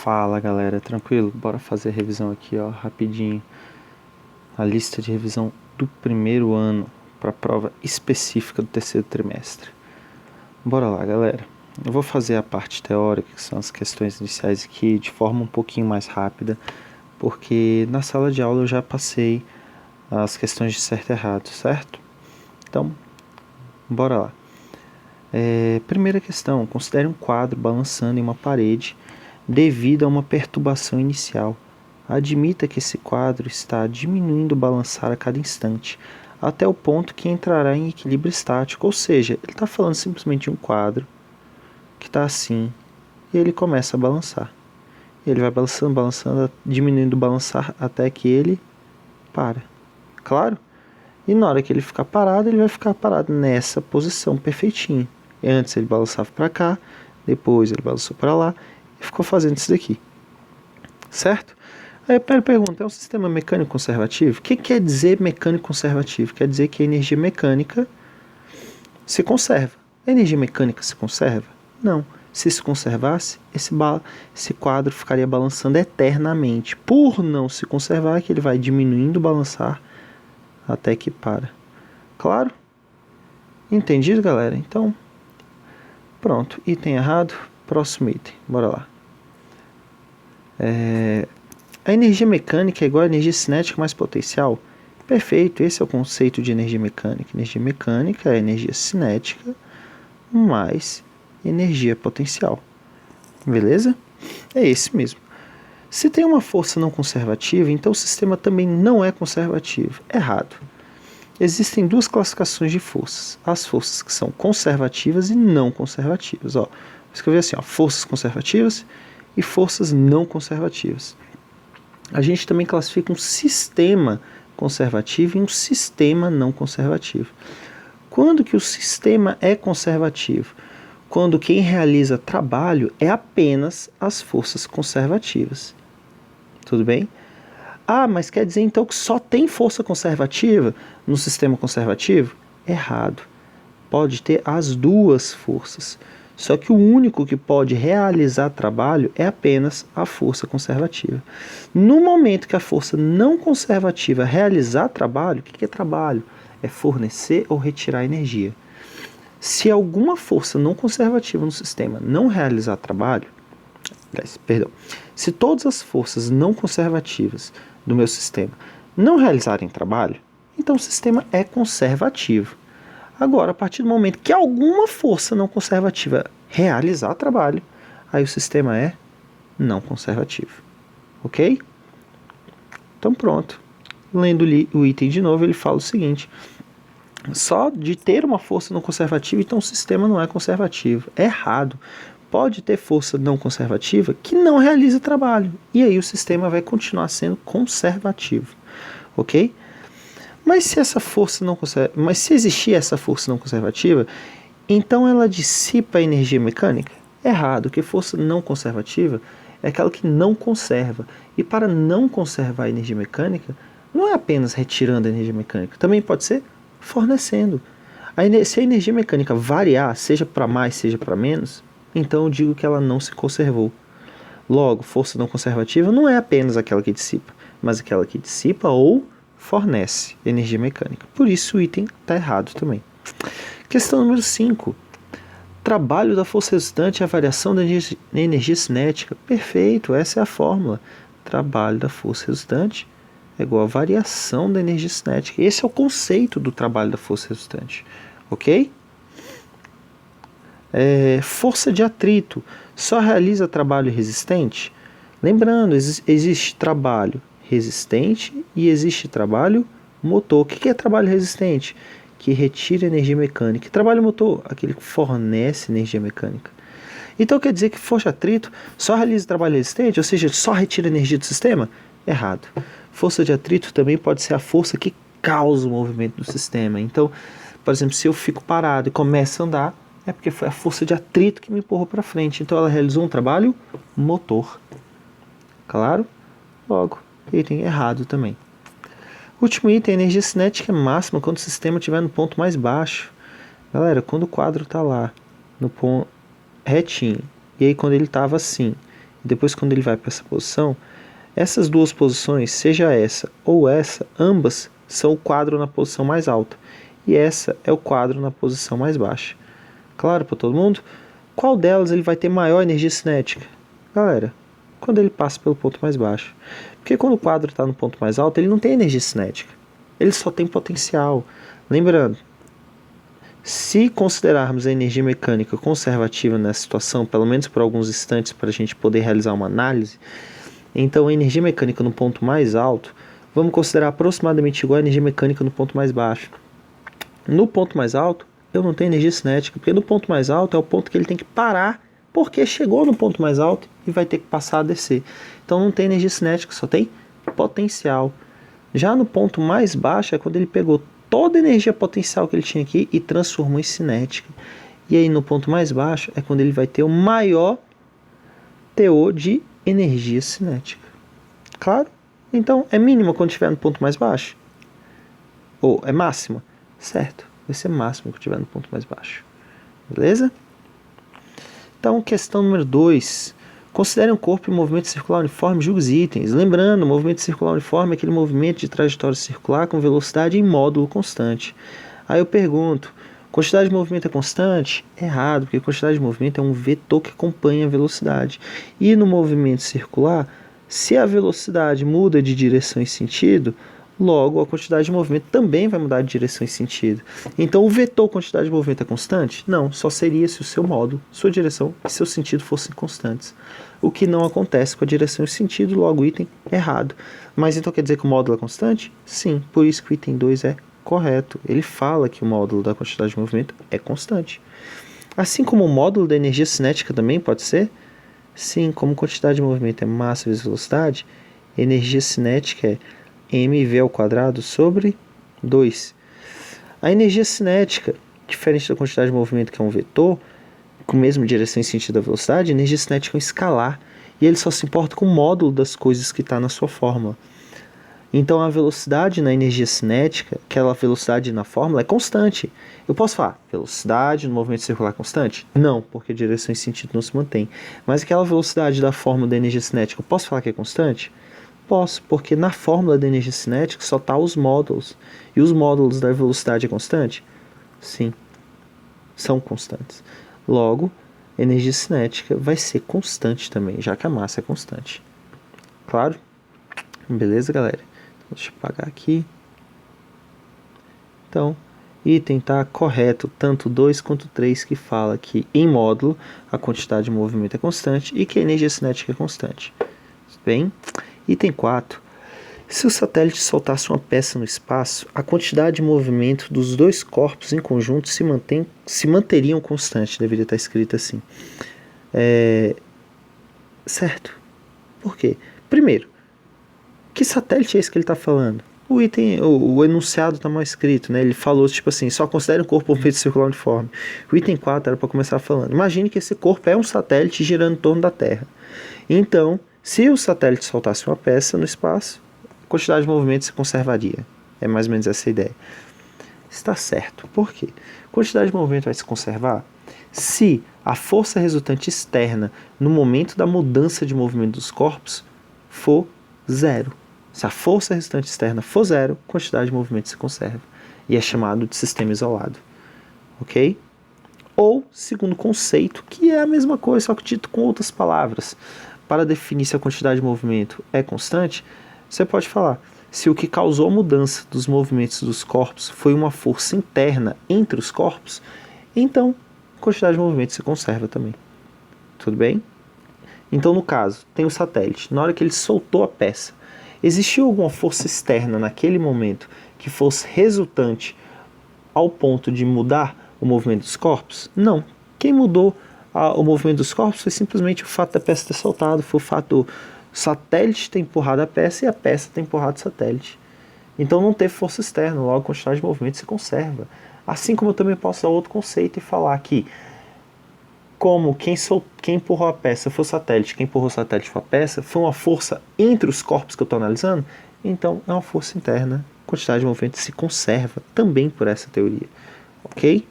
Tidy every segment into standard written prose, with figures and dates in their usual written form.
Fala galera, tranquilo? Bora fazer a revisão aqui, ó, rapidinho. A lista de revisão do primeiro ano para a prova específica do terceiro trimestre. Bora lá, galera. Eu vou fazer a parte teórica, que são as questões iniciais aqui, de forma um pouquinho mais rápida, porque na sala de aula eu já passei as questões de certo e errado, certo? Então, bora lá. Primeira questão, considere um quadro balançando em uma parede devido a uma perturbação inicial. Admita que esse quadro está diminuindo o balançar a cada instante, até o ponto que entrará em equilíbrio estático, ou seja, ele está falando simplesmente de um quadro que está assim, e ele começa a balançar. Ele vai balançando, balançando, diminuindo o balançar até que ele para. Claro? E na hora que ele ficar parado, ele vai ficar parado nessa posição perfeitinha. Antes ele balançava para cá, depois ele balançou para lá e ficou fazendo isso daqui. Certo? Aí a primeira pergunta, é um sistema mecânico conservativo? O que quer dizer mecânico conservativo? Quer dizer que a energia mecânica se conserva. A energia mecânica se conserva? Não. Se se conservasse, esse quadro ficaria balançando eternamente. Por não se conservar, que ele vai diminuindo o balançar até que para. Claro? Entendido, galera? Então, pronto. Item errado, próximo item. Bora lá. A energia mecânica é igual a energia cinética mais potencial? Perfeito, esse é o conceito de energia mecânica. Energia mecânica é energia cinética mais energia potencial. Beleza? É esse mesmo. Se tem uma força não conservativa, então o sistema também não é conservativo. Errado. Existem duas classificações de forças. As forças que são conservativas e não conservativas. Ó, vou escrever assim, ó, forças conservativas e forças não conservativas. A gente também classifica um sistema conservativo e um sistema não conservativo. Quando que o sistema é conservativo? Quando quem realiza trabalho é apenas as forças conservativas. Tudo bem? Ah, mas quer dizer então que só tem força conservativa no sistema conservativo? Errado. Pode ter as duas forças. Só que o único que pode realizar trabalho é apenas a força conservativa. No momento que a força não conservativa realizar trabalho, o que é trabalho? É fornecer ou retirar energia. Se alguma força não conservativa no sistema não realizar trabalho, se todas as forças não conservativas do meu sistema não realizarem trabalho, então o sistema é conservativo. Agora, a partir do momento que alguma força não conservativa realizar trabalho, aí o sistema é não conservativo. Ok? Então pronto. Lendo o item de novo, ele fala o seguinte: só de ter uma força não conservativa, então o sistema não é conservativo. É errado. Pode ter força não conservativa que não realiza trabalho. E aí o sistema vai continuar sendo conservativo. Ok? Mas se essa força não mas se existir essa força não conservativa, então ela dissipa a energia mecânica? Errado, porque força não conservativa é aquela que não conserva. E para não conservar a energia mecânica, não é apenas retirando a energia mecânica, também pode ser fornecendo. Se a energia mecânica variar, seja para mais, seja para menos, então eu digo que ela não se conservou. Logo, força não conservativa não é apenas aquela que dissipa, mas aquela que dissipa ou fornece energia mecânica. Por isso o item está errado também. Questão número 5. Trabalho da força resultante é a variação da energia cinética. Perfeito, essa é a fórmula. Trabalho da força resultante é igual a variação da energia cinética. Esse é o conceito do trabalho da força resultante. Ok? Força de atrito só realiza trabalho resistente? Lembrando, existe trabalho resistente e existe trabalho motor. O que é trabalho resistente? Que retira energia mecânica. E trabalho motor? Aquele que fornece energia mecânica. Então quer dizer que força de atrito só realiza trabalho resistente, ou seja, só retira energia do sistema? Errado. Força de atrito também pode ser a força que causa o movimento do sistema. Então, por exemplo, se eu fico parado e começo a andar, é porque foi a força de atrito que me empurrou para frente. Então ela realizou um trabalho motor. Claro? Logo, item errado também. Último item, energia cinética máxima quando o sistema estiver no ponto mais baixo. Galera, quando o quadro está lá, no ponto retinho, e aí quando ele estava assim, depois quando ele vai para essa posição, essas duas posições, seja essa ou essa, ambas são o quadro na posição mais alta. E essa é o quadro na posição mais baixa. Claro para todo mundo? Qual delas ele vai ter maior energia cinética? Galera, quando ele passa pelo ponto mais baixo. Porque quando o quadro está no ponto mais alto, ele não tem energia cinética. Ele só tem potencial. Lembrando, se considerarmos a energia mecânica conservativa nessa situação, pelo menos por alguns instantes para a gente poder realizar uma análise, então a energia mecânica no ponto mais alto, vamos considerar aproximadamente igual a energia mecânica no ponto mais baixo. No ponto mais alto, eu não tenho energia cinética, porque no ponto mais alto é o ponto que ele tem que parar, porque chegou no ponto mais alto e vai ter que passar a descer. Então não tem energia cinética, só tem potencial. Já no ponto mais baixo é quando ele pegou toda a energia potencial que ele tinha aqui e transformou em cinética. E aí no ponto mais baixo é quando ele vai ter o maior teor de energia cinética. Claro? Então é mínima quando estiver no ponto mais baixo? Ou é máxima? Certo, vai ser máximo quando estiver no ponto mais baixo. Beleza? Então, questão número 2. Considere um corpo em movimento circular uniforme, julgue os itens. Lembrando, o movimento circular uniforme é aquele movimento de trajetória circular com velocidade em módulo constante. Aí eu pergunto, quantidade de movimento é constante? Errado, porque quantidade de movimento é um vetor que acompanha a velocidade. E no movimento circular, se a velocidade muda de direção e sentido, logo a quantidade de movimento também vai mudar de direção e sentido. Então o vetor quantidade de movimento é constante? Não, só seria se o seu módulo, sua direção e seu sentido fossem constantes. O que não acontece com a direção e o sentido, logo o item errado. Mas então quer dizer que o módulo é constante? Sim, por isso que o item 2 é correto. Ele fala que o módulo da quantidade de movimento é constante. Assim como o módulo da energia cinética também pode ser? Sim, como quantidade de movimento é massa vezes velocidade, energia cinética é mv² sobre 2. A energia cinética, diferente da quantidade de movimento que é um vetor, com a mesma direção e sentido da velocidade, a energia cinética é um escalar, e ele só se importa com o módulo das coisas que está na sua fórmula. Então a velocidade na energia cinética, aquela velocidade na fórmula, é constante. Eu posso falar, velocidade no movimento circular é constante? Não, porque a direção e sentido não se mantém. Mas aquela velocidade da fórmula da energia cinética, eu posso falar que é constante? Posso, porque na fórmula da energia cinética só está os módulos. E os módulos da velocidade é constante? Sim, são constantes. Logo, a energia cinética vai ser constante também, já que a massa é constante. Claro? Beleza, galera? Então, deixa eu apagar aqui. Então, item está correto, tanto 2 quanto 3, que fala que em módulo a quantidade de movimento é constante e que a energia cinética é constante. Bem? Item 4. Se o satélite soltasse uma peça no espaço, a quantidade de movimento dos dois corpos em conjunto se manteriam constante. Deveria estar escrito assim. Certo. Por quê? Primeiro, que satélite é esse que ele está falando? O enunciado está mal escrito, né? Ele falou, tipo assim, só considere um corpo movimento circular uniforme. O item 4 era para começar falando. Imagine que esse corpo é um satélite girando em torno da Terra. Então, se o satélite soltasse uma peça no espaço, a quantidade de movimento se conservaria. É mais ou menos essa a ideia. Está certo. Por quê? A quantidade de movimento vai se conservar se a força resultante externa no momento da mudança de movimento dos corpos for zero. Se a força resultante externa for zero, a quantidade de movimento se conserva. E é chamado de sistema isolado. Ok? Ou, segundo conceito, que é a mesma coisa, só que dito com outras palavras. Para definir se a quantidade de movimento é constante, você pode falar, se o que causou a mudança dos movimentos dos corpos foi uma força interna entre os corpos, então a quantidade de movimento se conserva também. Tudo bem? Então, no caso, tem o satélite. Na hora que ele soltou a peça, existiu alguma força externa naquele momento que fosse resultante ao ponto de mudar o movimento dos corpos? Não. Quem mudou o movimento dos corpos foi simplesmente o fato da peça ter soltado, foi o fato do satélite ter empurrado a peça e a peça ter empurrado o satélite. Então não teve força externa, logo a quantidade de movimento se conserva. Assim como eu também posso dar outro conceito e falar que como quem empurrou a peça foi o satélite, quem empurrou o satélite foi a peça, foi uma força entre os corpos que eu estou analisando, então é uma força interna. A quantidade de movimento se conserva também por essa teoria. Ok?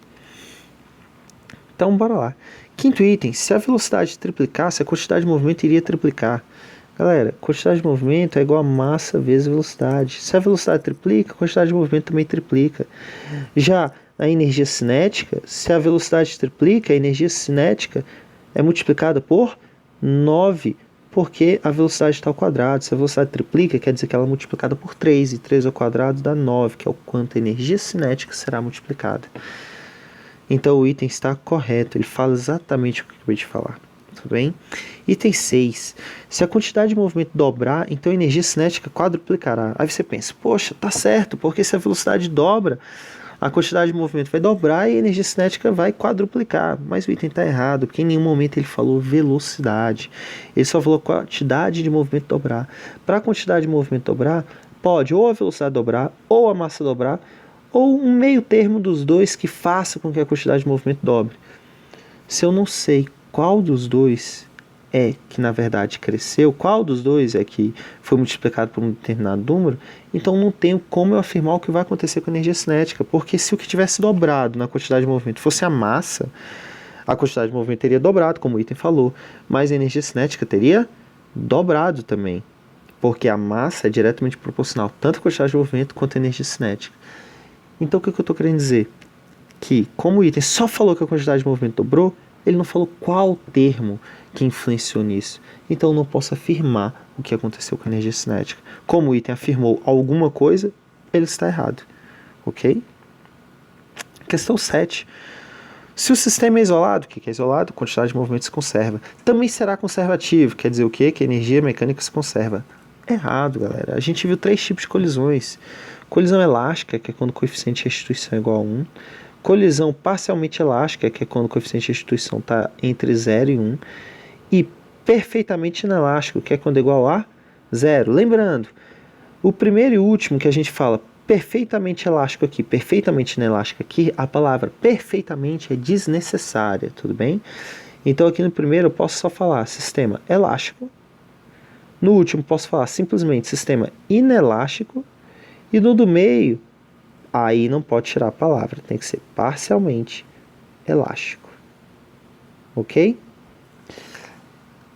Então, bora lá. Quinto item, se a velocidade triplicasse, a quantidade de movimento iria triplicar. Galera, quantidade de movimento é igual a massa vezes velocidade. Se a velocidade triplica, a quantidade de movimento também triplica. Já a energia cinética, se a velocidade triplica, a energia cinética é multiplicada por 9, porque a velocidade está ao quadrado. Se a velocidade triplica, quer dizer que ela é multiplicada por 3, e 3 ao quadrado dá 9, que é o quanto a energia cinética será multiplicada. Então o item está correto, ele fala exatamente o que eu acabei de falar. Tudo bem? Item 6. Se a quantidade de movimento dobrar, então a energia cinética quadruplicará. Aí você pensa, poxa, tá certo, porque se a velocidade dobra, a quantidade de movimento vai dobrar e a energia cinética vai quadruplicar. Mas o item está errado, porque em nenhum momento ele falou velocidade. Ele só falou quantidade de movimento dobrar. Para a quantidade de movimento dobrar, pode ou a velocidade dobrar, ou a massa dobrar, ou um meio termo dos dois que faça com que a quantidade de movimento dobre. Se eu não sei qual dos dois é que na verdade cresceu, qual dos dois é que foi multiplicado por um determinado número, então não tenho como eu afirmar o que vai acontecer com a energia cinética, porque se o que tivesse dobrado na quantidade de movimento fosse a massa, a quantidade de movimento teria dobrado, como o item falou, mas a energia cinética teria dobrado também, porque a massa é diretamente proporcional tanto à quantidade de movimento quanto à energia cinética. Então o que eu estou querendo dizer? Que como o item só falou que a quantidade de movimento dobrou, ele não falou qual termo que influenciou nisso. Então eu não posso afirmar o que aconteceu com a energia cinética. Como o item afirmou alguma coisa, ele está errado. Ok? Questão 7. Se o sistema é isolado, o que é isolado? A quantidade de movimento se conserva. Também será conservativo. Quer dizer o quê? Que a energia mecânica se conserva. Errado, galera. A gente viu 3 tipos de colisões. Colisão elástica, que é quando o coeficiente de restituição é igual a 1. Colisão parcialmente elástica, que é quando o coeficiente de restituição está entre 0 e 1. E perfeitamente inelástico, que é quando é igual a 0. Lembrando, o primeiro e último que a gente fala perfeitamente elástico aqui, perfeitamente inelástico aqui, a palavra perfeitamente é desnecessária, tudo bem? Então aqui no primeiro eu posso só falar sistema elástico. No último posso falar simplesmente sistema inelástico. E no do meio, aí não pode tirar a palavra, tem que ser parcialmente elástico. Ok?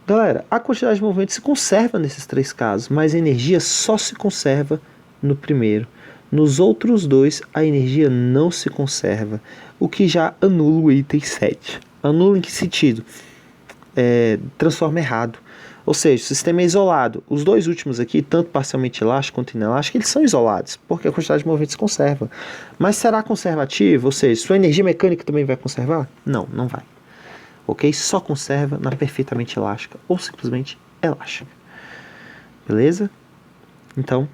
Galera, a quantidade de movimento se conserva nesses 3 casos, mas a energia só se conserva no primeiro. Nos outros 2, a energia não se conserva, o que já anula o item 7. Anula em que sentido? Transforma errado. Ou seja, o sistema é isolado. Os 2 últimos aqui, tanto parcialmente elástico quanto inelástico, eles são isolados, porque a quantidade de movimento se conserva. Mas será conservativo? Ou seja, sua energia mecânica também vai conservar? Não, não vai. Ok? Só conserva na perfeitamente elástica, ou simplesmente elástica. Beleza? Então,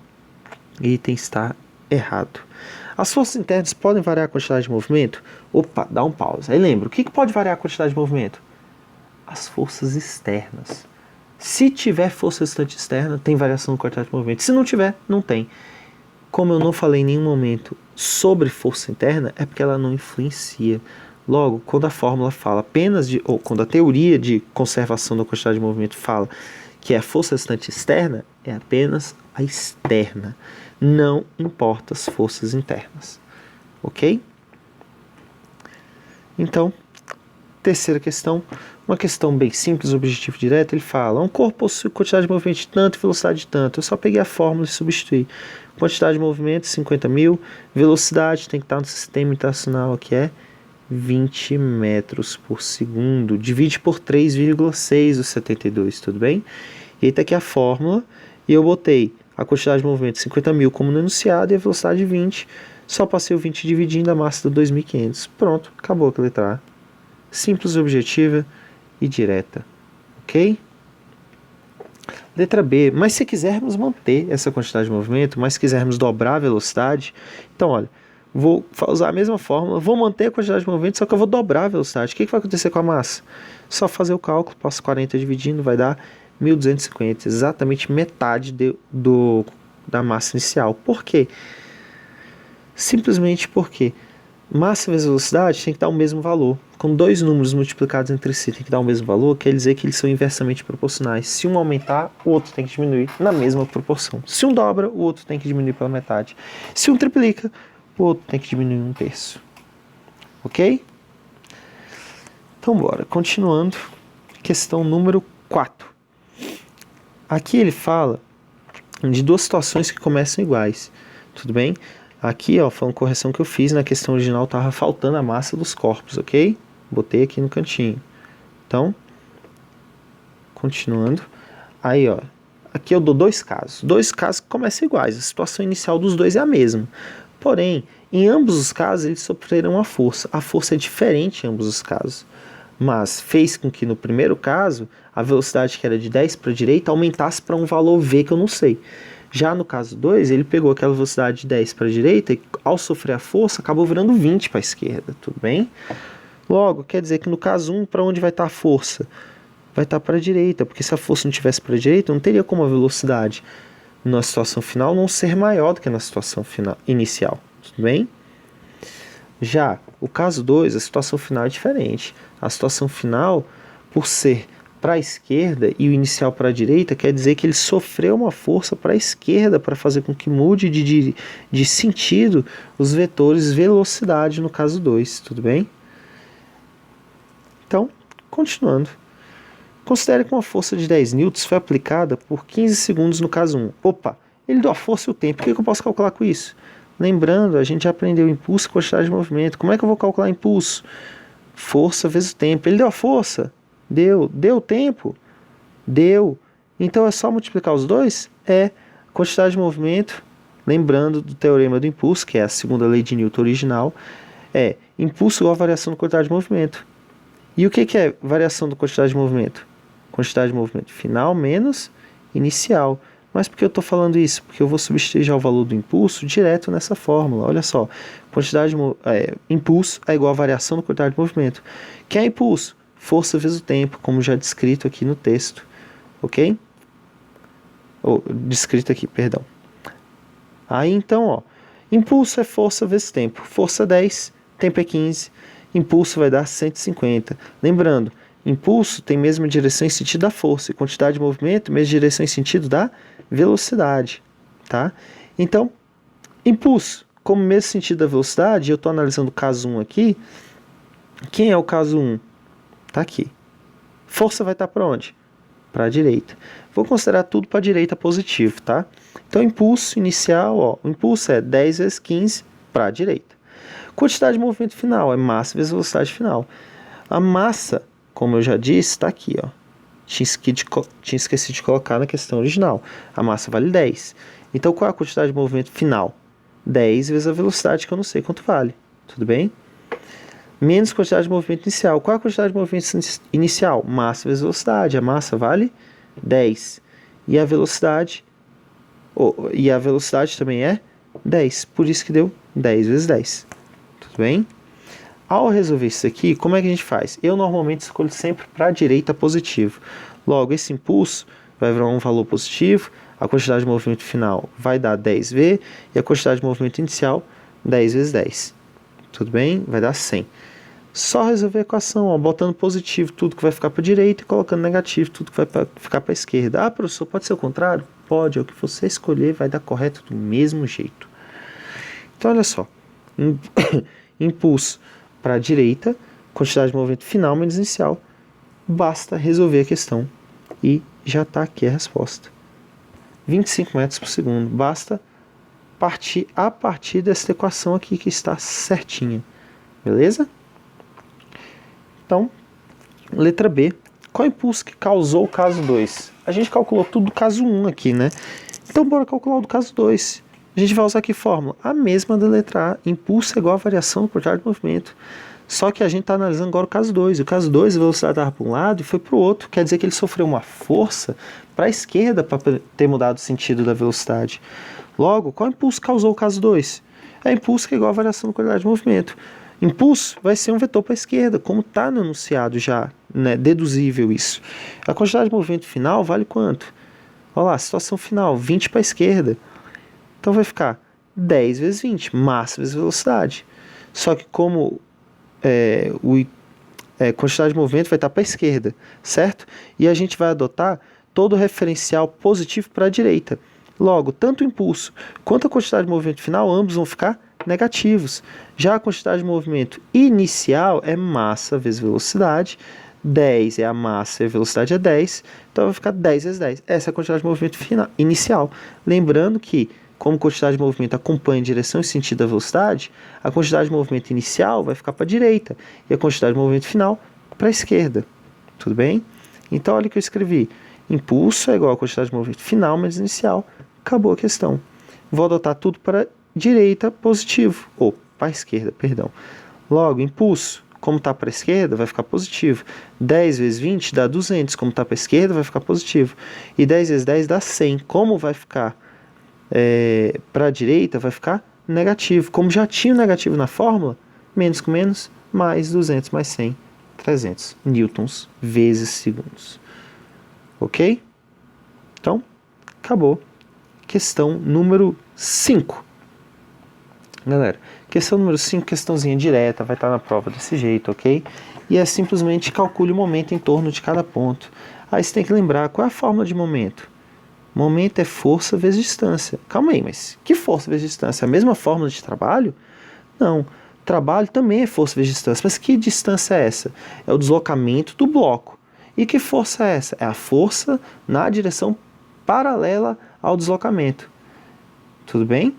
item está errado. As forças internas podem variar a quantidade de movimento? Opa, dá um pause. Aí lembra, o que pode variar a quantidade de movimento? As forças externas. Se tiver força restante externa, tem variação na quantidade de movimento. Se não tiver, não tem. Como eu não falei em nenhum momento sobre força interna, é porque ela não influencia. Logo, quando a fórmula fala apenas de, ou quando a teoria de conservação da quantidade de movimento fala que é a força restante externa, é apenas a externa. Não importa as forças internas. Ok? Então, terceira questão, uma questão bem simples, objetivo direto, ele fala, um corpo possui quantidade de movimento de tanto e velocidade de tanto. Eu só peguei a fórmula e substituí. Quantidade de movimento, 50 mil. Velocidade tem que estar no sistema internacional, que é 20 metros por segundo. Divide por 3,6 os 72, tudo bem? E aí tá aqui a fórmula, e eu botei a quantidade de movimento 50 mil como no enunciado e a velocidade 20. Só passei o 20 dividindo a massa do 2.500. Pronto, acabou a letra A. Simples, objetiva e direta. Ok? Letra B. Mas se quisermos manter essa quantidade de movimento, mas quisermos dobrar a velocidade, então olha, vou usar a mesma fórmula, vou manter a quantidade de movimento, só que eu vou dobrar a velocidade. O que vai acontecer com a massa? Só fazer o cálculo, passo 40 dividindo, vai dar 1.250, exatamente metade da massa inicial. Por quê? Simplesmente porque massa vezes velocidade tem que dar o mesmo valor. Com 2 números multiplicados entre si tem que dar o mesmo valor, quer dizer que eles são inversamente proporcionais. Se um aumentar, o outro tem que diminuir na mesma proporção. Se um dobra, o outro tem que diminuir pela metade. Se um triplica, o outro tem que diminuir 1/3. Ok? Então, bora. Continuando. Questão número 4. Aqui ele fala de duas situações que começam iguais. Tudo bem? Aqui, ó, foi uma correção que eu fiz. Na questão original estava faltando a massa dos corpos, ok? Botei aqui no cantinho. Então, continuando. Aí, ó. Aqui eu dou dois casos. Dois casos que começam iguais. A situação inicial dos dois é a mesma. Porém, em ambos os casos, eles sofreram uma força. A força é diferente em ambos os casos. Mas fez com que no primeiro caso, a velocidade que era de 10 para a direita aumentasse para um valor V que eu não sei. Já no caso 2, ele pegou aquela velocidade de 10 para a direita e ao sofrer a força, acabou virando 20 para a esquerda. Tudo bem? Logo, quer dizer que no caso 1, para onde vai estar a força? Vai estar para a direita, porque se a força não tivesse para a direita, não teria como a velocidade na situação final não ser maior do que na situação final, inicial. Tudo bem? Já o caso 2, a situação final é diferente. A situação final, por ser para a esquerda e o inicial para a direita, quer dizer que ele sofreu uma força para a esquerda para fazer com que mude de sentido os vetores velocidade no caso 2. Tudo bem? Então, continuando. Considere que uma força de 10 newtons foi aplicada por 15 segundos no caso 1. Opa, ele deu a força e o tempo. O que eu posso calcular com isso? Lembrando, a gente já aprendeu impulso e quantidade de movimento. Como é que eu vou calcular impulso? Força vezes o tempo. Ele deu a força? Deu. Deu o tempo? Deu. Então é só multiplicar os dois? É. Quantidade de movimento, lembrando do teorema do impulso, que é a segunda lei de Newton original, é impulso igual a variação da quantidade de movimento. E o que é variação da quantidade de movimento? Quantidade de movimento final menos inicial. Mas por que eu estou falando isso? Porque eu vou substituir já o valor do impulso direto nessa fórmula. Olha só, impulso é igual a variação da quantidade de movimento. O que é impulso? Força vezes o tempo, como já descrito aqui no texto. Ok? Descrito aqui, perdão. Aí então, ó, impulso é força vezes tempo. Força 10, tempo é 15. Impulso vai dar 150. Lembrando, impulso tem mesma direção e sentido da força, e quantidade de movimento, mesma direção e sentido da velocidade, tá? Então, impulso, como mesmo sentido da velocidade, eu estou analisando o caso 1 aqui. Quem é o caso 1? Tá aqui. Força vai estar para onde? Para a direita. Vou considerar tudo para a direita positivo, tá? Então, impulso inicial, ó, o impulso é 10 vezes 15 para a direita. Quantidade de movimento final é massa vezes velocidade final. A massa, como eu já disse, está aqui, ó. Tinha esquecido de colocar na questão original. A massa vale 10. Então, qual é a quantidade de movimento final? 10 vezes a velocidade, que eu não sei quanto vale. Tudo bem? Menos quantidade de movimento inicial. Qual é a quantidade de movimento inicial? Massa vezes velocidade. A massa vale 10. E a velocidade também é 10. Por isso que deu 10 vezes 10. Tudo bem? Ao resolver isso aqui, como é que a gente faz? Eu normalmente escolho sempre para a direita positivo. Logo, esse impulso vai virar um valor positivo, a quantidade de movimento final vai dar 10V e a quantidade de movimento inicial 10 vezes 10. Tudo bem? Vai dar 100. Só resolver a equação, ó, botando positivo tudo que vai ficar para a direita e colocando negativo tudo que vai ficar para a esquerda. Ah, professor, pode ser o contrário? Pode, é o que você escolher, vai dar correto do mesmo jeito. Então, olha só. Impulso para a direita, quantidade de movimento final menos inicial. Basta resolver a questão e já está aqui a resposta. 25 metros por segundo. Basta partir a partir dessa equação aqui que está certinha. Beleza? Então, letra B. Qual é o impulso que causou o caso 2? A gente calculou tudo do caso 1 aqui, né? Então, bora calcular o do caso 2. A gente vai usar aqui fórmula? A mesma da letra A. Impulso é igual a variação da quantidade de movimento. Só que a gente está analisando agora o caso 2. O caso 2, a velocidade estava para um lado e foi para o outro. Quer dizer que ele sofreu uma força para a esquerda para ter mudado o sentido da velocidade. Logo, qual impulso causou o caso 2? É impulso que é igual a variação da quantidade de movimento. Impulso vai ser um vetor para a esquerda, como está no enunciado já, né? Deduzível isso. A quantidade de movimento final vale quanto? Olha lá, situação final, 20 para a esquerda. Então vai ficar 10 vezes 20, massa vezes velocidade. Só que como quantidade de movimento vai estar para a esquerda, certo? E a gente vai adotar todo o referencial positivo para a direita. Logo, tanto o impulso quanto a quantidade de movimento final, ambos vão ficar negativos. Já a quantidade de movimento inicial é massa vezes velocidade, 10 é a massa e a velocidade é 10, então vai ficar 10 vezes 10. Essa é a quantidade de movimento inicial. Lembrando que, como a quantidade de movimento acompanha a direção e sentido da velocidade, a quantidade de movimento inicial vai ficar para a direita e a quantidade de movimento final para a esquerda. Tudo bem? Então, olha o que eu escrevi. Impulso é igual a quantidade de movimento final menos inicial. Acabou a questão. Vou adotar tudo para a direita positivo, ou para a esquerda, perdão. Logo, impulso, como está para a esquerda, vai ficar positivo. 10 vezes 20 dá 200, como está para a esquerda, vai ficar positivo. E 10 vezes 10 dá 100, como vai ficar para a direita, vai ficar negativo. Como já tinha o negativo na fórmula, menos com menos, mais 200 mais 100, 300 newtons vezes segundos. Ok? Então, acabou. Questão número 5. Galera, questão número 5, questãozinha direta, vai estar na prova desse jeito, ok? E é simplesmente calcule o momento em torno de cada ponto. Aí você tem que lembrar qual é a fórmula de momento. Momento é força vezes distância. Calma aí, mas que força vezes distância? É a mesma fórmula de trabalho? Não. Trabalho também é força vezes distância. Mas que distância é essa? É o deslocamento do bloco. E que força é essa? É a força na direção paralela ao deslocamento. Tudo bem?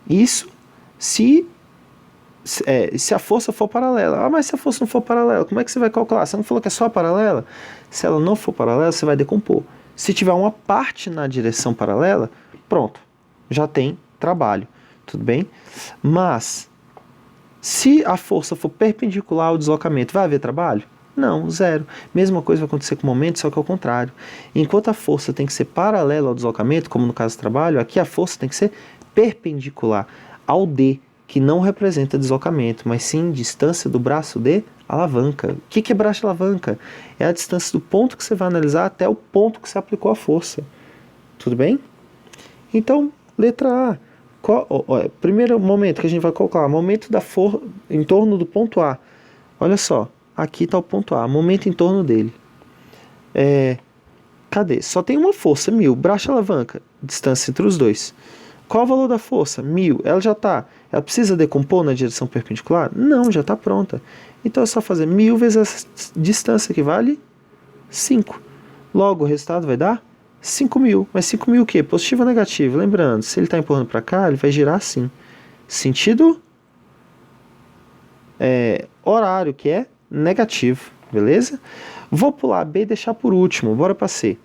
Isso se a força for paralela. Ah, mas se a força não for paralela, como é que você vai calcular? Você não falou que é só paralela? Se ela não for paralela, você vai decompor. Se tiver uma parte na direção paralela, pronto, já tem trabalho. Tudo bem? Mas, se a força for perpendicular ao deslocamento, vai haver trabalho? Não, zero. Mesma coisa vai acontecer com o momento, só que ao contrário. Enquanto a força tem que ser paralela ao deslocamento, como no caso do trabalho, aqui a força tem que ser perpendicular ao D, que não representa deslocamento, mas sim distância do braço de alavanca. O que é braço de alavanca? É a distância do ponto que você vai analisar até o ponto que você aplicou a força. Tudo bem? Então, letra A. Primeiro momento que a gente vai calcular, momento da força em torno do ponto A. Olha só, aqui está o ponto A, momento em torno dele. Cadê? Só tem uma força, 1000. Braço de alavanca, distância entre os dois. Qual o valor da força? 1000. Ela precisa decompor na direção perpendicular? Não, já está pronta. Então é só fazer 1000 vezes essa distância, que vale 5. Logo, o resultado vai dar 5.000. Mas 5.000 o quê? Positivo ou negativo? Lembrando, se ele está empurrando para cá, ele vai girar assim. Sentido horário, que é negativo. Beleza? Vou pular B e deixar por último. Bora para C.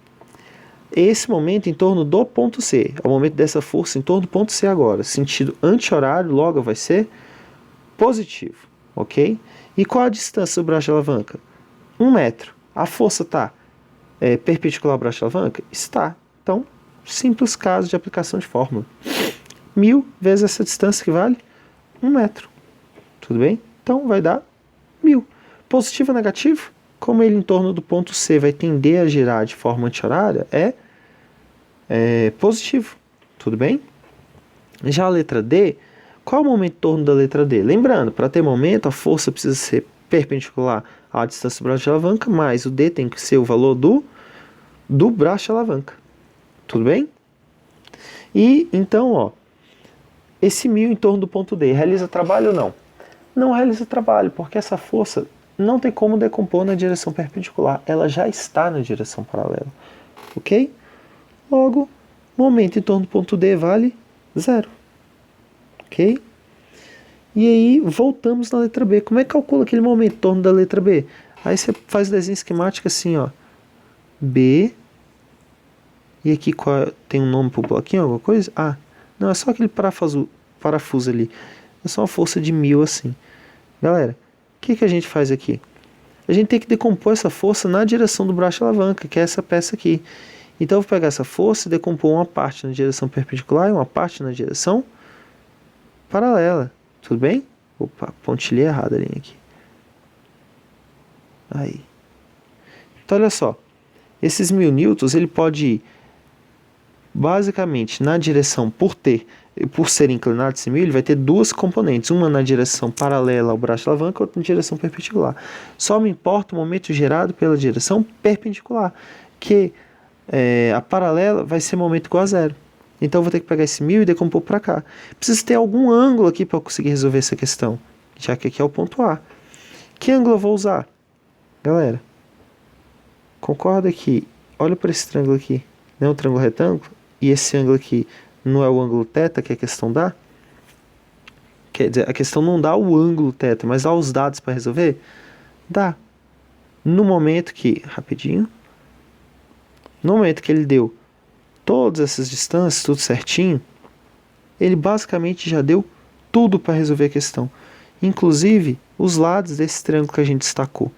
Esse momento em torno do ponto C. É o momento dessa força em torno do ponto C agora. Sentido anti-horário, logo vai ser positivo. Ok? E qual a distância do braço de alavanca? 1 metro. A força está perpendicular ao braço de alavanca? Está. Então, simples caso de aplicação de fórmula. 1000 vezes essa distância, que vale 1 metro. Tudo bem? Então, vai dar 1000. Positivo ou negativo? Como ele em torno do ponto C vai tender a girar de forma anti-horária, é positivo. Tudo bem? Já a letra D, qual é o momento em torno da letra D? Lembrando, para ter momento, a força precisa ser perpendicular à distância do braço de alavanca, mas o D tem que ser o valor do braço de alavanca. Tudo bem? E então, esse 1000 em torno do ponto D, realiza trabalho ou não? Não realiza trabalho, porque essa força não tem como decompor na direção perpendicular. Ela já está na direção paralela. Ok? Logo, momento em torno do ponto D vale 0. Ok? E aí, voltamos na letra B. Como é que calcula aquele momento em torno da letra B? Aí você faz o desenho esquemático assim, B. E aqui tem um nome para o bloquinho, alguma coisa? Ah, não, é só aquele parafuso ali. É só uma força de 1000 assim. Galera, o que a gente faz aqui? A gente tem que decompor essa força na direção do braço de alavanca, que é essa peça aqui. Então eu vou pegar essa força e decompor uma parte na direção perpendicular e uma parte na direção paralela. Tudo bem? Opa, pontilhei errado a linha aqui. Aí. Então olha só. Esses 1000 newtons, ele pode ir basicamente na direção por ser inclinado esse 1000, ele vai ter duas componentes, uma na direção paralela ao braço de alavanca, outra na direção perpendicular. Só me importa o momento gerado pela direção perpendicular, que a paralela vai ser momento igual a 0. Então eu vou ter que pegar esse 1000 e decompor para cá. Preciso ter algum ângulo aqui para eu conseguir resolver essa questão, já que aqui é o ponto A. Que ângulo eu vou usar? Galera, concorda que, olha para esse triângulo aqui, não é um triângulo retângulo? E esse ângulo aqui não é o ângulo θ que a questão dá? Quer dizer, a questão não dá o ângulo θ, mas dá os dados para resolver? Dá. No momento que, rapidinho, no momento que ele deu todas essas distâncias, tudo certinho, ele basicamente já deu tudo para resolver a questão. Inclusive, os lados desse triângulo que a gente destacou.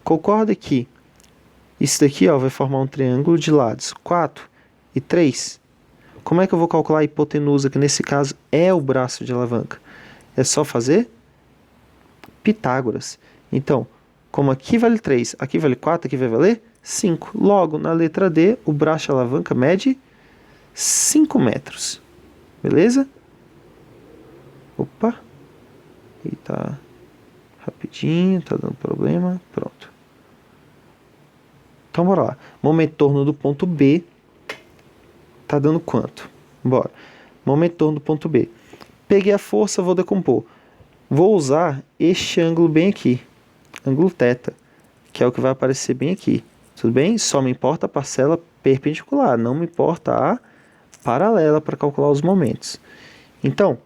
Concorda que isso daqui vai formar um triângulo de lados 4 e 3. Como é que eu vou calcular a hipotenusa, que nesse caso é o braço de alavanca? É só fazer Pitágoras. Então, como aqui vale 3, aqui vale 4, aqui vai valer 5. Logo, na letra D, o braço de alavanca mede 5 metros. Beleza? Opa. Eita. Rapidinho, tá dando problema. Pronto. Então, bora lá. Momento em torno do ponto B. Tá dando quanto? Bora. Momento em torno do ponto B. Peguei a força, vou decompor. Vou usar este ângulo bem aqui. Ângulo θ, que é o que vai aparecer bem aqui. Tudo bem? Só me importa a parcela perpendicular, não me importa a paralela para calcular os momentos. Então,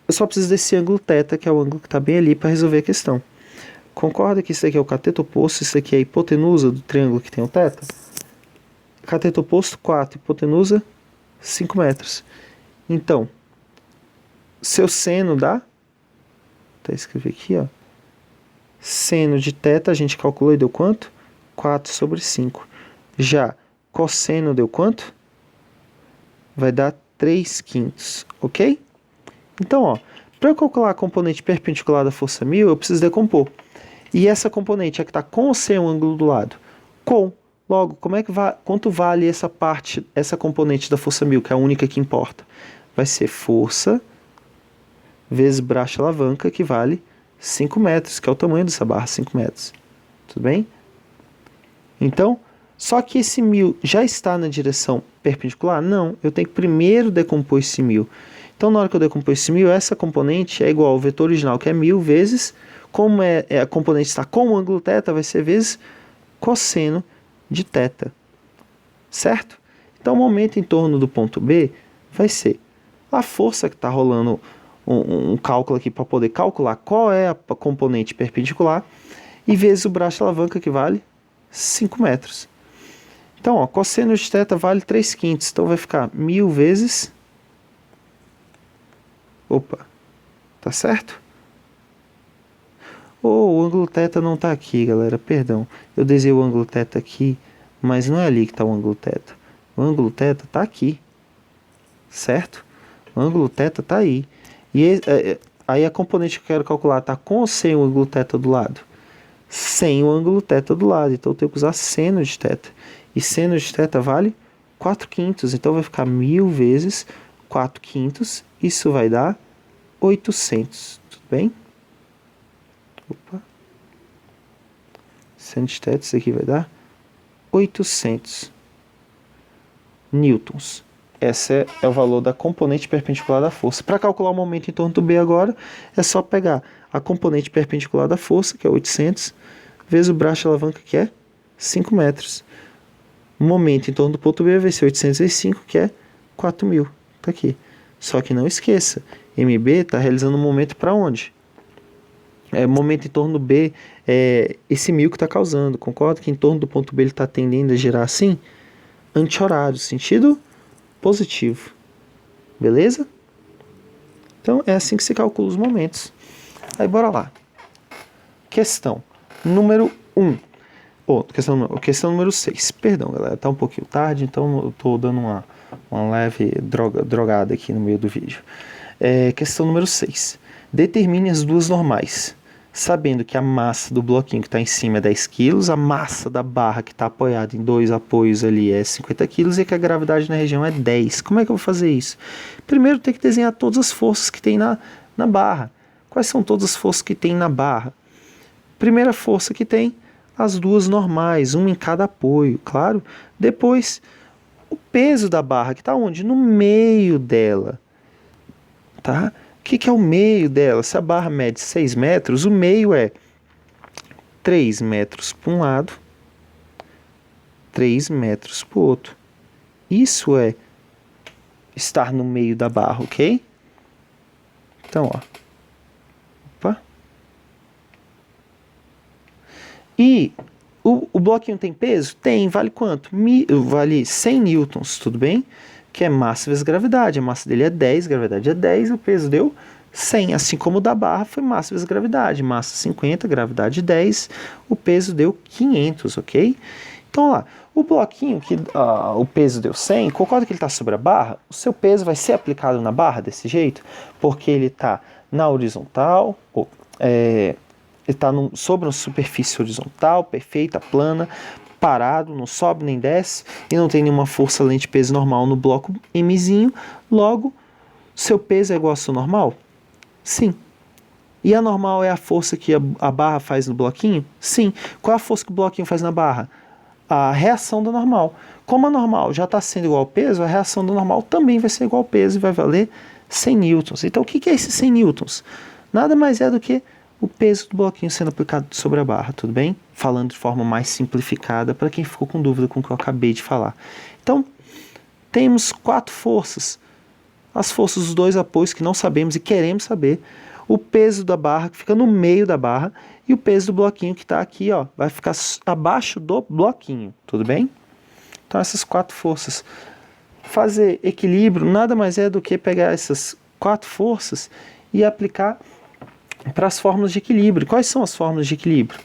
eu só preciso desse ângulo θ, que é o ângulo que está bem ali para resolver a questão. Concorda que isso aqui é o cateto oposto, isso aqui é a hipotenusa do triângulo que tem o θ? Cateto oposto 4, hipotenusa 5 metros. Então, seu seno dá, tá escrito aqui, ó. Seno de θ a gente calculou e deu quanto? 4 sobre 5. Já cosseno deu quanto? Vai dar 3/5, ok? Então, para eu calcular a componente perpendicular da força 1000, eu preciso decompor. E essa componente é que está com ou sem o ângulo do lado? Com. Logo, quanto vale essa parte, essa componente da força 1000, que é a única que importa? Vai ser força vezes braço de alavanca, que vale 5 metros, que é o tamanho dessa barra, 5 metros. Tudo bem? Então, só que esse 1000 já está na direção perpendicular? Não, eu tenho que primeiro decompor esse 1000. Então, na hora que eu decompor esse 1000, essa componente é igual ao vetor original, que é 1000 vezes, como a componente está com o ângulo θ, vai ser vezes cosseno de θ. Certo? Então, o momento em torno do ponto B vai ser a força que está rolando um cálculo aqui para poder calcular qual é a componente perpendicular e vezes o braço de alavanca, que vale 5 metros. Então, cosseno de θ vale 3/5, então vai ficar 1000 vezes... Opa, tá certo? O ângulo θ não está aqui, galera, perdão. Eu desenhei o ângulo θ aqui, mas não é ali que está o ângulo θ. O ângulo θ está aqui, certo? O ângulo θ está aí. E aí a componente que eu quero calcular está com ou sem o ângulo θ do lado? Sem o ângulo θ do lado, então eu tenho que usar seno de θ. E seno de θ vale 4/5, então vai ficar 1000 vezes 4/5, isso vai dar 800, tudo bem? Opa. Seno de θ, isso aqui vai dar 800 newtons. Esse é o valor da componente perpendicular da força. Para calcular o momento em torno do B agora, é só pegar a componente perpendicular da força, que é 800, vezes o braço de alavanca, que é 5 metros. O momento em torno do ponto B vai ser 800 vezes 5, que é 4.000. Está aqui. Só que não esqueça, MB está realizando um momento para onde? Momento em torno do B, esse 1000 que está causando. Concorda que em torno do ponto B ele está tendendo a girar assim? Anti-horário, sentido positivo. Beleza? Então, é assim que se calcula os momentos. Aí, bora lá. Questão número 1. Questão número 6. Perdão, galera, tá um pouquinho tarde, então eu tô dando uma leve drogada aqui no meio do vídeo. Questão número 6. Determine as duas normais, sabendo que a massa do bloquinho que está em cima é 10 kg, a massa da barra que está apoiada em dois apoios ali é 50 kg e que a gravidade na região é 10. Como é que eu vou fazer isso? Primeiro tem que desenhar todas as forças que tem na barra. Quais são todas as forças que tem na barra? Primeira força que tem, as duas normais, uma em cada apoio, claro. Depois, o peso da barra, que está onde? No meio dela. Tá? O que é o meio dela? Se a barra mede 6 metros, o meio é 3 metros para um lado, 3 metros para o outro. Isso é estar no meio da barra, ok? Então, ó. Opa. E o bloquinho tem peso? Tem. Vale quanto? Vale 100 newtons, tudo bem? Que é massa vezes gravidade. A massa dele é 10, gravidade é 10, o peso deu 100. Assim como o da barra foi massa vezes gravidade. Massa 50, gravidade 10, o peso deu 500, ok? Então lá, o bloquinho que o peso deu 100, concorda que ele está sobre a barra? O seu peso vai ser aplicado na barra desse jeito, porque ele está na horizontal, ele está sobre uma superfície horizontal, perfeita, plana, parado, não sobe nem desce, e não tem nenhuma força além de peso normal no bloco Mzinho, logo, seu peso é igual ao seu normal? Sim. E a normal é a força que a barra faz no bloquinho? Sim. Qual é a força que o bloquinho faz na barra? A reação da normal. Como a normal já está sendo igual ao peso, a reação da normal também vai ser igual ao peso e vai valer 100 newtons. Então, o que é esses 100 newtons? Nada mais é do que o peso do bloquinho sendo aplicado sobre a barra, tudo bem? Falando de forma mais simplificada, para quem ficou com dúvida com o que eu acabei de falar. Então, temos 4 forças. As forças dos 2 apoios que não sabemos e queremos saber. O peso da barra, que fica no meio da barra, e o peso do bloquinho que está aqui, ó, vai ficar abaixo do bloquinho, tudo bem? Então, essas 4 forças. Fazer equilíbrio nada mais é do que pegar essas 4 forças e aplicar para as fórmulas de equilíbrio. Quais são as fórmulas de equilíbrio?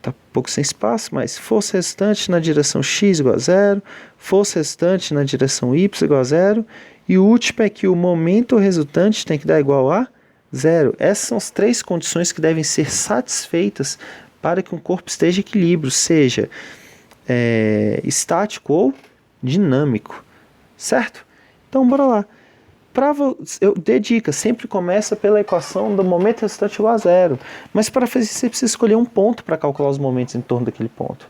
Tá um pouco sem espaço, mas força resultante na direção x igual a 0, força resultante na direção y igual a 0, e o último é que o momento resultante tem que dar igual a 0. Essas são as 3 condições que devem ser satisfeitas para que um corpo esteja em equilíbrio, seja estático ou dinâmico, certo? Então, bora lá. Eu dei dica, sempre começa pela equação do momento resultante igual a 0. Mas para fazer isso, você precisa escolher um ponto para calcular os momentos em torno daquele ponto.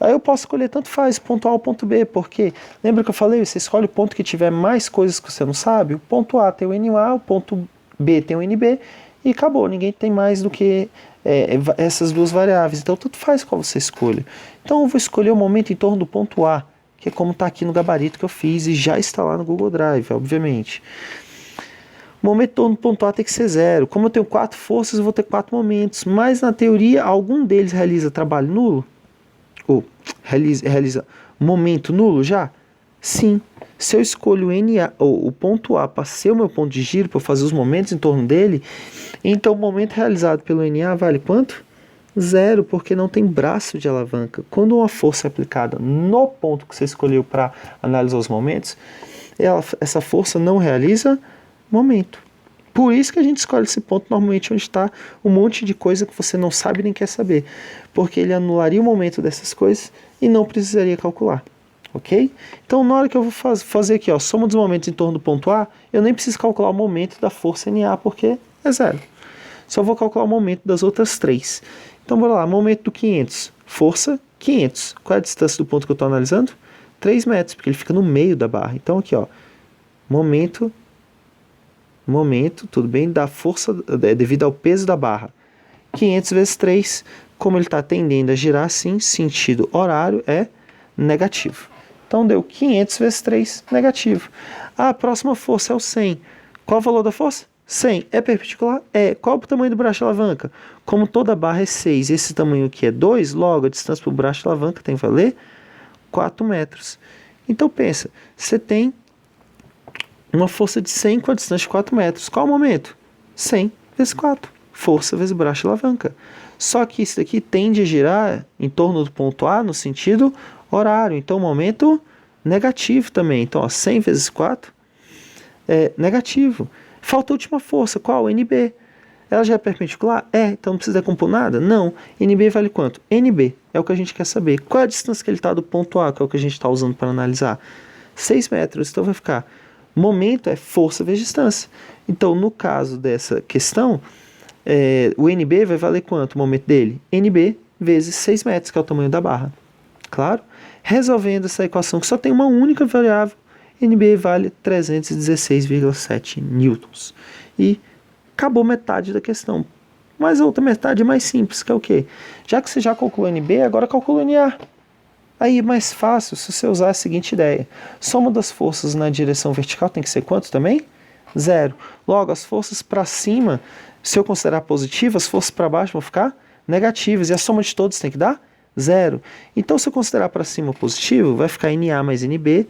Aí eu posso escolher tanto faz, ponto A ou ponto B, porque lembra que eu falei, você escolhe o ponto que tiver mais coisas que você não sabe, o ponto A tem o NA, o ponto B tem o NB, e acabou, ninguém tem mais do que essas 2 variáveis, então tanto faz qual você escolhe. Então eu vou escolher o momento em torno do ponto A, que é como está aqui no gabarito que eu fiz e já está lá no Google Drive, obviamente. O momento em torno do ponto A tem que ser 0. Como eu tenho 4 forças, eu vou ter 4 momentos, mas na teoria algum deles realiza trabalho nulo? Ou realiza momento nulo já? Sim. Se eu escolho o ponto A para ser o meu ponto de giro, para fazer os momentos em torno dele, então o momento realizado pelo NA vale quanto? 0, porque não tem braço de alavanca. Quando uma força é aplicada no ponto que você escolheu para analisar os momentos, essa força não realiza momento. Por isso que a gente escolhe esse ponto normalmente onde está um monte de coisa que você não sabe nem quer saber, porque ele anularia o momento dessas coisas e não precisaria calcular, ok? Então na hora que eu vou fazer aqui, ó, soma dos momentos em torno do ponto A, eu nem preciso calcular o momento da força NA, porque é 0. Só vou calcular o momento das outras 3. Então bora lá, momento do 500, força 500. Qual é a distância do ponto que eu estou analisando? 3 metros, porque ele fica no meio da barra. Então aqui, ó, momento, tudo bem, da força devido ao peso da barra. 500 vezes 3, como ele está tendendo a girar assim, sentido horário é negativo. Então deu 500 vezes 3, negativo. A próxima força é o 100. Qual o valor da força? 100. É perpendicular? É. Qual o tamanho do braço de alavanca? Como toda barra é 6, esse tamanho aqui é 2, logo a distância para o braço de alavanca tem que valer 4 metros. Então pensa, você tem uma força de 100 com a distância de 4 metros. Qual o momento? 100 vezes 4. Força vezes braço de alavanca. Só que isso daqui tende a girar em torno do ponto A no sentido horário. Então, momento negativo também. Então, ó, 100 vezes 4 é negativo. Falta a última força. Qual? NB. Ela já é perpendicular? É. Então, não precisa decompor nada? Não. NB vale quanto? NB. É o que a gente quer saber. Qual é a distância que ele está do ponto A, que é o que a gente está usando para analisar? 6 metros. Então, vai ficar... Momento é força vezes distância. Então, no caso dessa questão, o NB vai valer quanto o momento dele? NB vezes 6 metros, que é o tamanho da barra. claro. Resolvendo essa equação que só tem uma única variável, NB vale 316,7 newtons. E acabou metade da questão. Mas a outra metade é mais simples, que é o quê? Já que você já calculou NB, agora calcula NA. Aí é mais fácil se você usar a seguinte ideia. Soma das forças na direção vertical tem que ser quanto também? 0. Logo, as forças para cima, se eu considerar positivas, as forças para baixo vão ficar negativas. E a soma de todos tem que dar 0. Então, se eu considerar para cima positivo, vai ficar NA mais NB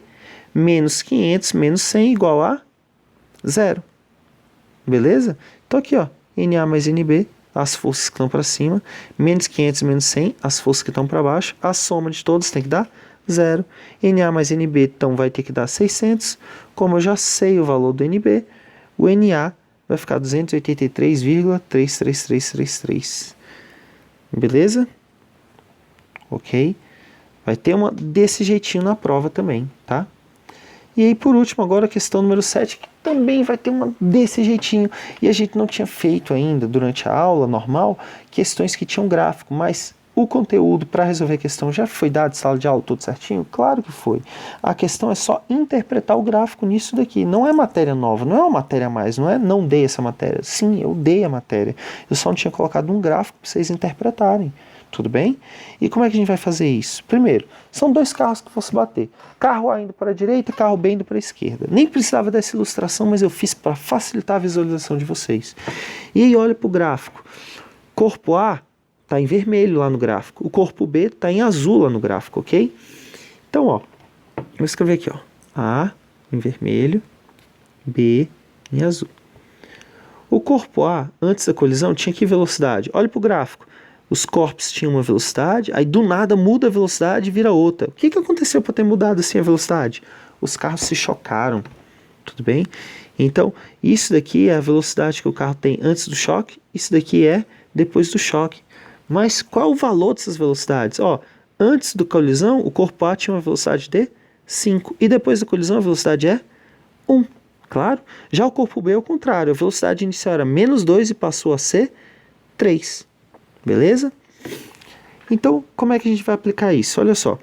menos 500 menos 100 igual a 0. Beleza? Então aqui, ó, NA mais NB, as forças que estão para cima, menos 500 menos 100, as forças que estão para baixo, a soma de todos tem que dar 0. NA mais NB, então, vai ter que dar 600. Como eu já sei o valor do NB, o NA vai ficar 283,33333. Beleza? Ok? Vai ter uma desse jeitinho na prova também, tá? E aí, por último, agora a questão número 7, que também vai ter uma desse jeitinho. E a gente não tinha feito ainda, durante a aula normal, questões que tinham gráfico, mas o conteúdo para resolver a questão já foi dado em sala de aula tudo certinho? Claro que foi. A questão é só interpretar o gráfico nisso daqui. Não é matéria nova, não é uma matéria a mais, não dei essa matéria. Sim, eu dei a matéria. Eu só não tinha colocado um gráfico para vocês interpretarem. Tudo bem? E como é que a gente vai fazer isso? Primeiro, são dois carros que vão se bater. Carro A indo para a direita, carro B indo para a esquerda. Nem precisava dessa ilustração, mas eu fiz para facilitar a visualização de vocês. E aí olha para o gráfico. Corpo A está em vermelho lá no gráfico. O corpo B está em azul lá no gráfico, ok? Então, ó, vou escrever aqui, ó. A em vermelho, B em azul. O corpo A, antes da colisão, tinha que velocidade. Olha para o gráfico. Os corpos tinham uma velocidade, aí do nada muda a velocidade e vira outra. O que aconteceu para ter mudado assim a velocidade? Os carros se chocaram, tudo bem? Então, isso daqui é a velocidade que o carro tem antes do choque, isso daqui é depois do choque. Mas qual o valor dessas velocidades? Ó, antes da colisão, o corpo A tinha uma velocidade de 5, e depois da colisão a velocidade é 1, claro? Já o corpo B é o contrário, a velocidade inicial era menos 2 e passou a ser 3. Beleza? Então, como é que a gente vai aplicar isso? Olha só.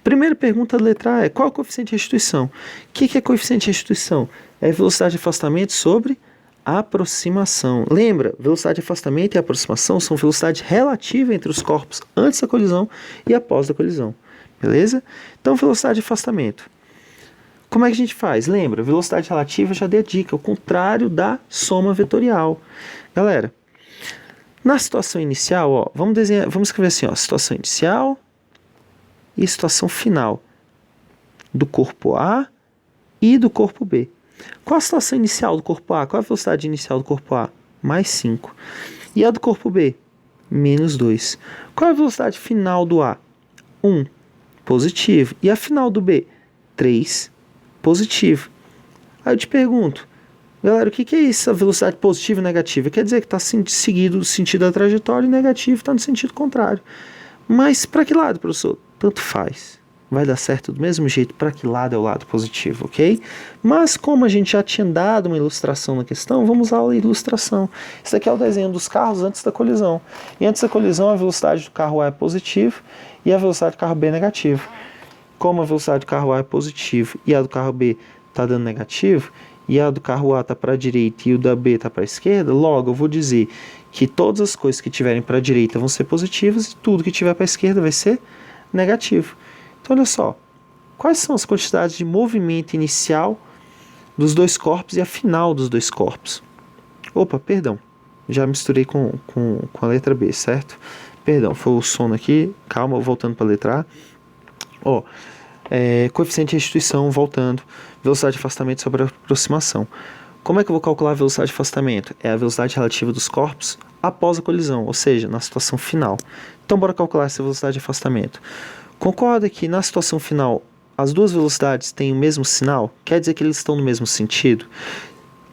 Primeira pergunta da letra A é: qual é o coeficiente de restituição? O que é coeficiente de restituição? É velocidade de afastamento sobre aproximação. Lembra, velocidade de afastamento e aproximação são velocidade relativa entre os corpos antes da colisão e após a colisão. Beleza? Então, velocidade de afastamento. Como é que a gente faz? Lembra, velocidade relativa, já dei a dica, o contrário da soma vetorial. Galera, na situação inicial, ó, vamos escrever assim, ó, situação inicial e situação final do corpo A e do corpo B. Qual a situação inicial do corpo A? Qual a velocidade inicial do corpo A? Mais 5. E a do corpo B? Menos 2. Qual a velocidade final do A? 1. Positivo. E a final do B? 3. Positivo. Aí eu te pergunto, galera, o que é isso, a velocidade positiva e negativa? Quer dizer que está seguido o sentido da trajetória e negativo está no sentido contrário. Mas para que lado, professor? Tanto faz. Vai dar certo do mesmo jeito para que lado é o lado positivo, ok? Mas como a gente já tinha dado uma ilustração na questão, vamos usar a ilustração. Isso aqui é o desenho dos carros antes da colisão. E antes da colisão, a velocidade do carro A é positivo e a velocidade do carro B é negativo. Como a velocidade do carro A é positivo e a do carro B está dando negativo, e a do carro A está para a direita e o da B está para a esquerda, logo eu vou dizer que todas as coisas que tiverem para a direita vão ser positivas e tudo que tiver para a esquerda vai ser negativo. Então olha só, quais são as quantidades de movimento inicial dos dois corpos e a final dos dois corpos? Opa, perdão, já misturei com a letra B, certo? Perdão, foi o sono aqui, calma, voltando para a letra A. Ó, coeficiente de restituição, voltando, velocidade de afastamento sobre a aproximação. Como é que eu vou calcular a velocidade de afastamento? É a velocidade relativa dos corpos após a colisão, ou seja, na situação final. Então, bora calcular essa velocidade de afastamento. Concorda que na situação final as duas velocidades têm o mesmo sinal? Quer dizer que eles estão no mesmo sentido?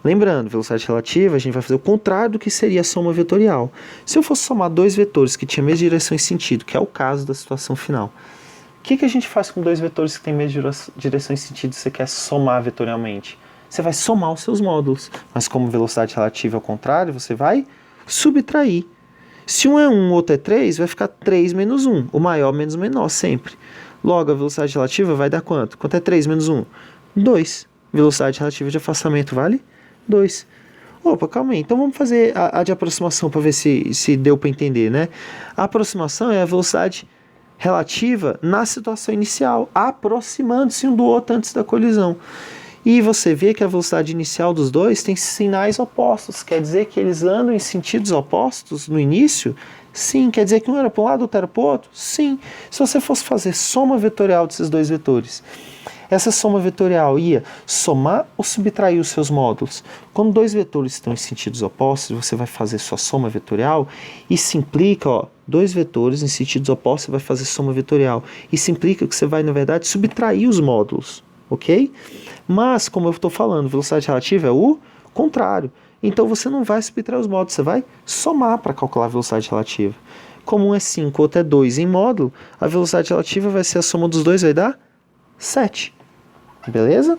Lembrando, velocidade relativa, a gente vai fazer o contrário do que seria a soma vetorial. Se eu fosse somar dois vetores que tinham a mesma direção e sentido, que é o caso da situação final, o que a gente faz com dois vetores que têm a mesma direção e sentido e você quer somar vetorialmente? Você vai somar os seus módulos, mas como velocidade relativa é o contrário, você vai subtrair. Se um é 1, o outro é 3, vai ficar 3 menos 1, o maior menos o menor sempre. Logo, a velocidade relativa vai dar quanto? Quanto é 3 menos 1? 2. Velocidade relativa de afastamento vale 2. Opa, calma aí. Então vamos fazer a de aproximação para ver se deu para entender, né? A aproximação é a velocidade relativa na situação inicial, aproximando-se um do outro antes da colisão. E você vê que a velocidade inicial dos dois tem sinais opostos. Quer dizer que eles andam em sentidos opostos no início? Sim. Quer dizer que um era para um lado, outro era para o outro? Sim. Se você fosse fazer soma vetorial desses dois vetores, essa soma vetorial ia somar ou subtrair os seus módulos? Quando dois vetores estão em sentidos opostos, você vai fazer sua soma vetorial e se implica, ó, dois vetores em sentidos opostos, você vai fazer soma vetorial. Isso implica que você vai, na verdade, subtrair os módulos, ok? Mas, como eu estou falando, velocidade relativa é o contrário. Então você não vai subtrair os módulos, você vai somar para calcular a velocidade relativa. Como um é 5, o outro é 2 em módulo, a velocidade relativa vai ser a soma dos dois, vai dar 7. Beleza?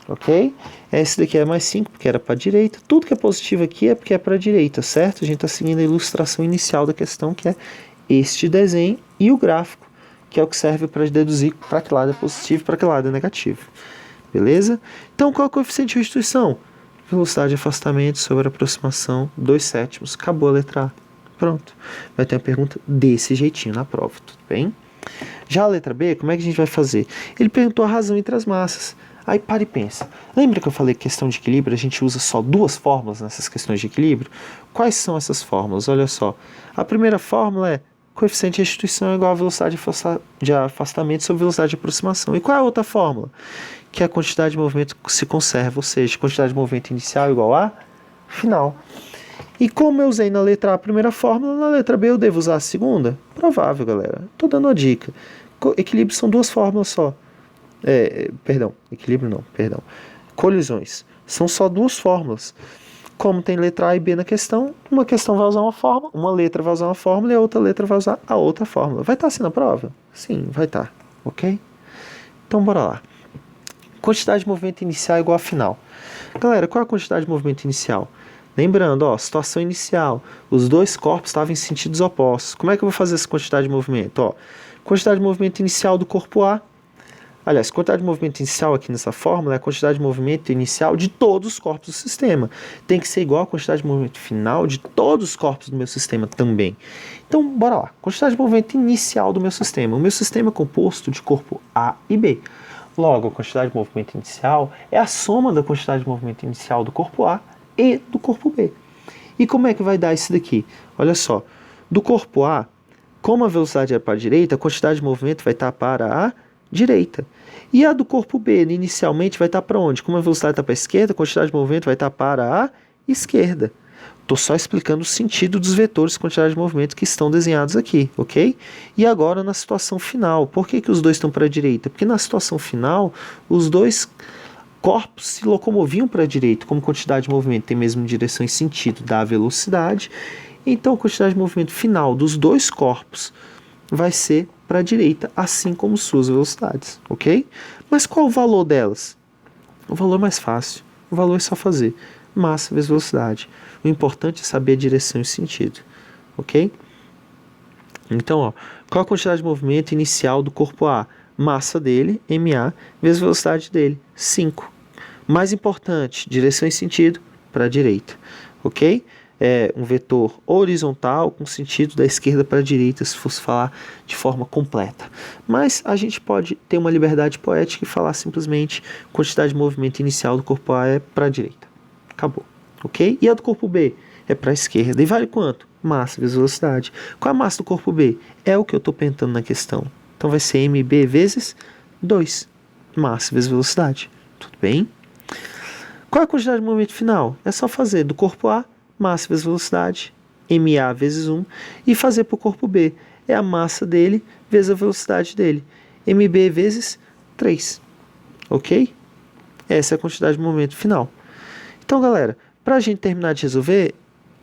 Ok? Esse daqui é mais 5, porque era para a direita. Tudo que é positivo aqui é porque é para a direita, certo? A gente está seguindo a ilustração inicial da questão, que é este desenho e o gráfico, que é o que serve para deduzir para que lado é positivo e para que lado é negativo. Beleza? Então, qual é o coeficiente de restituição? Velocidade de afastamento sobre aproximação, 2/7. Acabou a letra A. Pronto. Vai ter uma pergunta desse jeitinho na prova, tudo bem? Já a letra B, como é que a gente vai fazer? Ele perguntou a razão entre as massas. Aí para e pensa. Lembra que eu falei que questão de equilíbrio, a gente usa só duas fórmulas nessas questões de equilíbrio? Quais são essas fórmulas? Olha só. A primeira fórmula é coeficiente de restituição é igual a velocidade de afastamento sobre velocidade de aproximação. E qual é a outra fórmula? Que a quantidade de movimento se conserva, ou seja, quantidade de movimento inicial igual a final. E como eu usei na letra A a primeira fórmula, na letra B eu devo usar a segunda? Provável, galera. Estou dando uma dica. Equilíbrio são duas fórmulas só. Equilíbrio não, perdão. Colisões. São só duas fórmulas. Como tem letra A e B na questão, uma questão vai usar uma fórmula, uma letra vai usar uma fórmula e a outra letra vai usar a outra fórmula. Vai estar assim na prova? Sim, vai estar. Ok? Então, bora lá. Quantidade de movimento inicial igual a final. Galera, qual é a quantidade de movimento inicial? Lembrando, ó, situação inicial, os dois corpos estavam em sentidos opostos. Como é que eu vou fazer essa quantidade de movimento? Ó, quantidade de movimento inicial do corpo A. Aliás, quantidade de movimento inicial aqui nessa fórmula é a quantidade de movimento inicial de todos os corpos do sistema. Tem que ser igual à quantidade de movimento final de todos os corpos do meu sistema também. Então, bora lá. Quantidade de movimento inicial do meu sistema. O meu sistema é composto de corpo A e B. Logo, a quantidade de movimento inicial é a soma da quantidade de movimento inicial do corpo A e do corpo B. E como é que vai dar isso daqui? Olha só, do corpo A, como a velocidade é para a direita, a quantidade de movimento vai estar para a direita. E a do corpo B, inicialmente, vai estar para onde? Como a velocidade está para a esquerda, a quantidade de movimento vai estar para a esquerda. Estou só explicando o sentido dos vetores de quantidade de movimento que estão desenhados aqui, ok? E agora na situação final. Por que os dois estão para a direita? Porque na situação final, os dois corpos se locomoviam para a direita, como quantidade de movimento tem mesmo direção e sentido da velocidade. Então a quantidade de movimento final dos dois corpos vai ser para a direita, assim como suas velocidades, ok? Mas qual o valor delas? O valor é mais fácil. O valor é só fazer massa vezes velocidade. O importante é saber a direção e o sentido, ok? Então, ó, qual a quantidade de movimento inicial do corpo A? Massa dele, MA, vezes velocidade dele, 5. Mais importante, direção e sentido para a direita, ok? É um vetor horizontal com sentido da esquerda para a direita, se fosse falar de forma completa. Mas a gente pode ter uma liberdade poética e falar simplesmente quantidade de movimento inicial do corpo A é para a direita. Acabou, ok? E a do corpo B é para a esquerda. E vale quanto? Massa vezes velocidade. Qual a massa do corpo B? É o que eu estou pensando na questão. Então vai ser mb vezes 2. Massa vezes velocidade. Tudo bem? Qual a quantidade de movimento final? É só fazer do corpo A, massa vezes velocidade, MA vezes 1, e fazer para o corpo B. É a massa dele vezes a velocidade dele. MB vezes 3. Ok? Essa é a quantidade de movimento final. Então, galera, para a gente terminar de resolver,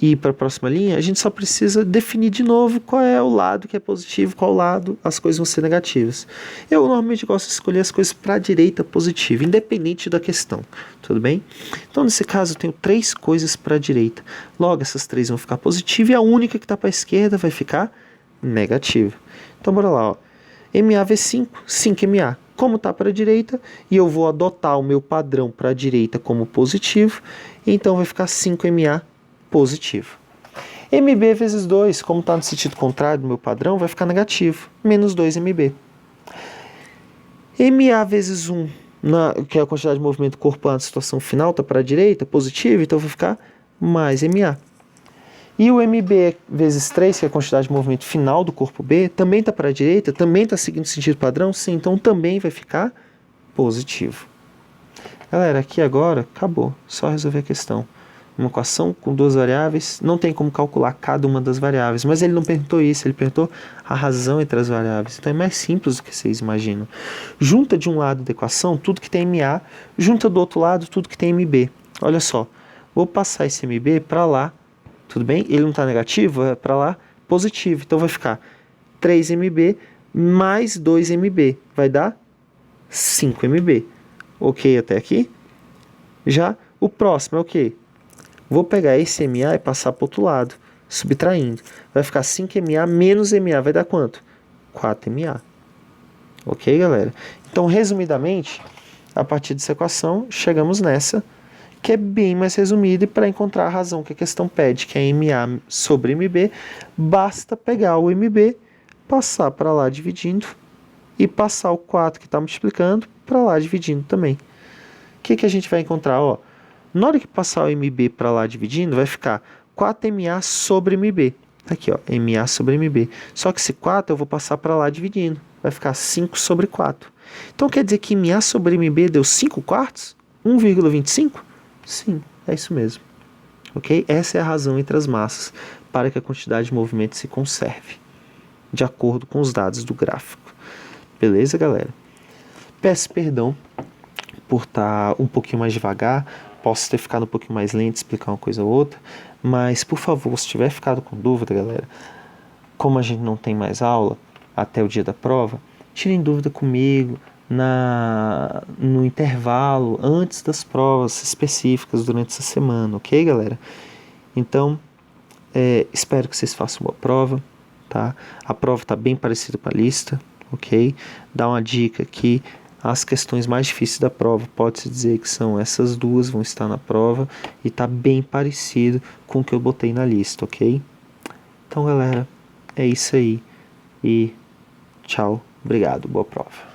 ir para a próxima linha, a gente só precisa definir de novo qual é o lado que é positivo, qual lado as coisas vão ser negativas. Eu normalmente gosto de escolher as coisas para a direita positiva, independente da questão, tudo bem? Então nesse caso eu tenho 3 coisas para a direita, logo essas 3 vão ficar positivas e a única que está para a esquerda vai ficar negativa. Então bora lá, ó. MA vezes 5, 5MA. Como está para a direita, e eu vou adotar o meu padrão para a direita como positivo, então vai ficar 5MA positivo. MB vezes 2, como está no sentido contrário do meu padrão, vai ficar negativo, menos 2MB. MA vezes 1, que é a quantidade de movimento do corpo na situação final, está para a direita, positivo, então vai ficar mais MA. E o MB vezes 3, que é a quantidade de movimento final do corpo B, também está para a direita, também está seguindo o sentido padrão, sim, então também vai ficar positivo. Galera, aqui agora acabou, só resolver a questão. Uma equação com 2 variáveis, não tem como calcular cada uma das variáveis, mas ele não perguntou isso, ele perguntou a razão entre as variáveis, então é mais simples do que vocês imaginam. Junta de um lado da equação tudo que tem MA, junta do outro lado tudo que tem MB. Olha só, vou passar esse MB para lá, tudo bem? Ele não está negativo, é para lá positivo, então vai ficar 3MB mais 2MB, vai dar 5MB. Ok até aqui? Já o próximo é o quê? Vou pegar esse MA e passar para o outro lado, subtraindo. Vai ficar 5MA menos MA, vai dar quanto? 4MA. Ok, galera? Então, resumidamente, a partir dessa equação, chegamos nessa, que é bem mais resumida, e para encontrar a razão que a questão pede, que é MA sobre MB, basta pegar o MB, passar para lá dividindo, e passar o 4 que está multiplicando para lá dividindo também. O que a gente vai encontrar? Ó, na hora que passar o MB para lá dividindo, vai ficar 4MA sobre MB. Aqui, ó, MA sobre MB. Só que esse 4 eu vou passar para lá dividindo. Vai ficar 5 sobre 4. Então quer dizer que MA sobre MB deu 5 quartos? 1,25? Sim, é isso mesmo. Ok? Essa é a razão entre as massas para que a quantidade de movimento se conserve, de acordo com os dados do gráfico. Beleza, galera? Peço perdão por estar um pouquinho mais devagar, posso ter ficado um pouquinho mais lento, explicar uma coisa ou outra, mas, por favor, se tiver ficado com dúvida, galera, como a gente não tem mais aula até o dia da prova, tirem dúvida comigo no intervalo, antes das provas específicas durante essa semana, ok, galera? Então, espero que vocês façam uma prova, tá? A prova está bem parecida com a lista, ok? Dá uma dica aqui. As questões mais difíceis da prova, pode-se dizer que são essas duas, vão estar na prova, e está bem parecido com o que eu botei na lista, ok? Então, galera, é isso aí, e tchau, obrigado, boa prova.